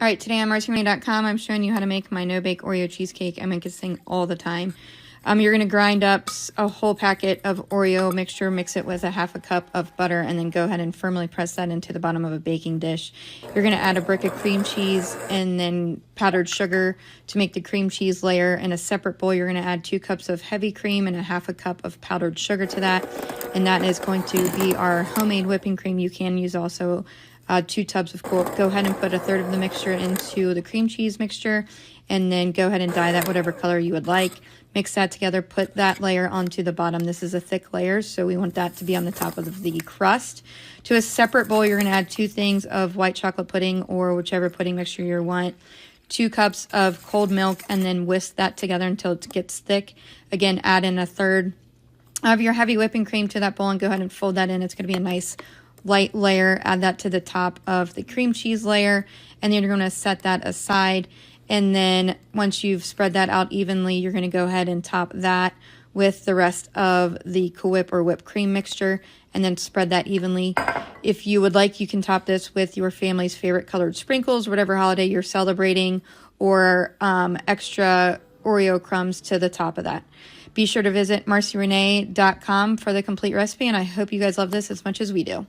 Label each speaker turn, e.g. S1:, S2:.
S1: All right, today on MarciRenee.com, I'm showing you how to make my no-bake Oreo cheesecake. I make this thing all the time. You're going to grind up a whole packet of Oreo mixture, mix it with a half a cup of butter, and then go ahead and firmly press that into the bottom of a baking dish. You're going to add a brick of cream cheese and then powdered sugar to make the cream cheese layer. In a separate bowl, you're going to add 2 cups of heavy cream and a half a cup of powdered sugar to that. And that is going to be our homemade whipping cream. You can use also 2 tubs of cold. Go ahead and put 1/3 of the mixture into the cream cheese mixture, and then go ahead and dye that whatever color you would like. Mix that together, put that layer onto the bottom. This is a thick layer, so we want that to be on the top of the crust. To a separate bowl, you're going to add 2 things of white chocolate pudding or whichever pudding mixture you want. 2 cups of cold milk, and then whisk that together until it gets thick. Again, add in 1/3 of your heavy whipping cream to that bowl and go ahead and fold that in. It's going to be a nice light layer. Add that to the top of the cream cheese layer, and then you're going to set that aside. And then once you've spread that out evenly, you're going to go ahead and top that with the rest of the Cool Whip or whipped cream mixture, and then spread that evenly. If you would like, you can top this with your family's favorite colored sprinkles, whatever holiday you're celebrating, or extra Oreo crumbs to the top of that. Be sure to visit MarciRenee.com for the complete recipe, and I hope you guys love this as much as we do.